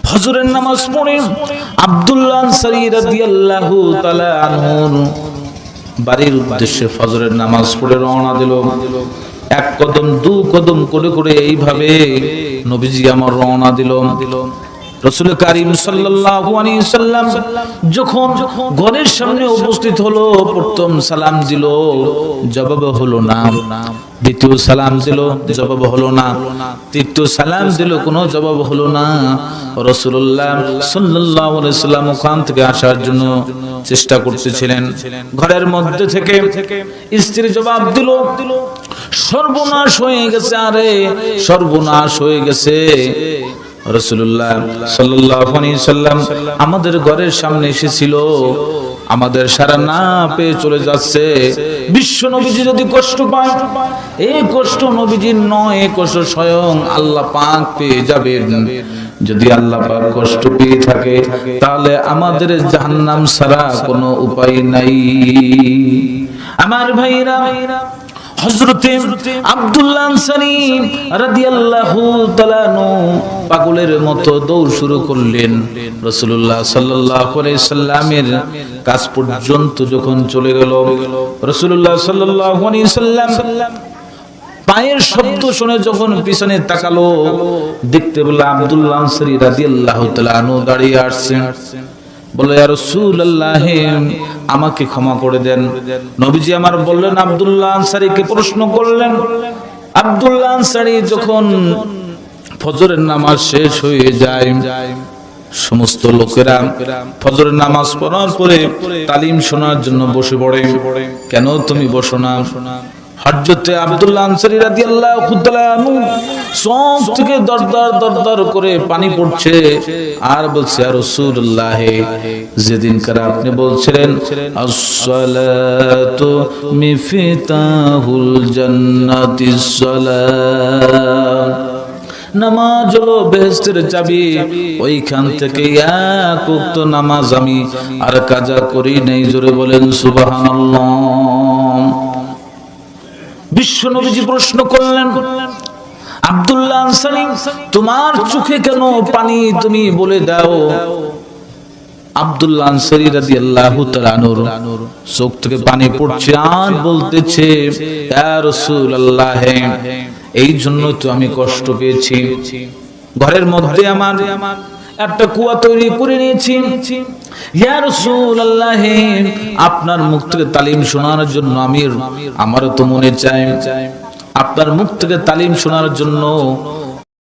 ফজরের নামাজ পড়ে আব্দুল্লাহ আনসারী রাদিয়াল্লাহু তাআলা আনহু বাড়ির উদ্দেশ্যে ফজরের নামাজ পড়ে রওনা দিল। এক কদম দু কদম করে করে এইভাবে নবীজি আমার রওনা দিল। রাসূল কারীম সাল্লাল্লাহু আলাইহি সাল্লাম যখন ঘরের সামনে উপস্থিত হলো, প্রথম সালাম দিল, জবাব হলো না। দ্বিতীয় সালাম দিল, জবাব হলো না। তৃতীয় সালাম দিল, কোনো জবাব হলো না। রাসূলুল্লাহ সাল্লাল্লাহু আলাইহি সাল্লাম ওখান থেকে আসার জন্য চেষ্টা করতেছিলেন। ঘরের মধ্যে থেকে স্ত্রী জবাব দিল, সর্বনাশ হয়ে গেছে, আরে সর্বনাশ হয়ে গেছে। রাসূলুল্লাহ সাল্লাল্লাহু আলাইহি সাল্লাম আমাদের ঘরের সামনে এসেছিল, আমাদের সারা না পেয়ে চলে যাচ্ছে। বিশ্ব নবীজি যদি কষ্ট পায়, এই কষ্ট নবীজির নয়, এই কষ্ট স্বয়ং আল্লাহ পাক পেয়ে যাবেন। যদি আল্লাহ পাক কষ্ট পেয়ে থাকে তাহলে আমাদের জাহান্নাম ছাড়া কোনো উপায় নাই। আমার ভাইরা, হযরতে আব্দুল্লাহ আনসারী রাদিয়াল্লাহু তাআলা আনহু পাগলের মতো দৌড় শুরু করলেন। রাসূলুল্লাহ সাল্লাল্লাহু আলাইহি সাল্লামের কাছ পর্যন্ত যখন চলে গেল, রাসূলুল্লাহ সাল্লাল্লাহু আলাইহি সাল্লাম পায়ের শব্দ শুনে যখন পিছনে তাকালো, দেখতে পেল আব্দুল্লাহ আনসারী রাদিয়াল্লাহু তাআলা আনহু দাঁড়িয়ে আসছেন। বলে, ইয়া রাসূলুল্লাহ, আমাকে ক্ষমা করে দেন। নবীজি আমার বললেন, আব্দুল্লাহ আনসারীকে প্রশ্ন করলেন। আব্দুল্লাহ আনসারী যখন ফজরের নামাজ শেষ হয়ে যায়, সমস্ত লোকেরা ফজরের নামাজ পড়ার পরে তালিম শোনার জন্য বসে পড়ে। কেন তুমি বসো না? হযরতে আব্দুল্লাহ আনসারী রাদিয়াল্লাহু তাআলা আনহু চোখ থেকে দরদর করে পানি পড়ছে আর বলছে, ইয়া রাসূলুল্লাহ, যেদিনকার আপনি বলছিলেন as-salatu মিফতাহুল জান্নাতিস সালাত, নামাজ হলো বেহেশতের চাবি, ওইখান থেকে এক ওয়াক্ত নামাজ আমি আর কাজা করি নাই। জোরে বলেন সুবহানাল্লাহ। বিশ্ব নবীজি প্রশ্ন করলেন, আব্দুল্লাহ আনসারী, তোমার চোখে কেন পানি, তুমি বলে দাও। আব্দুল্লাহ আনসারী রাদিয়াল্লাহু তাআলা আনহুর চোখ থেকে পানি পড়ছে আর বলতেছে, ইয়া রাসূলুল্লাহ, এই জন্য তো আমি কষ্ট পেয়েছি। ঘরের মধ্যে আমার একটা কুয়া তৈরি করে নিয়েছি। ইয়া রাসূলুল্লাহ, আপনার মুখ থেকে তালিম শোনার জন্য আমারও তো মনে চায়, আপনার মুখ থেকে তালিম শোনার জন্য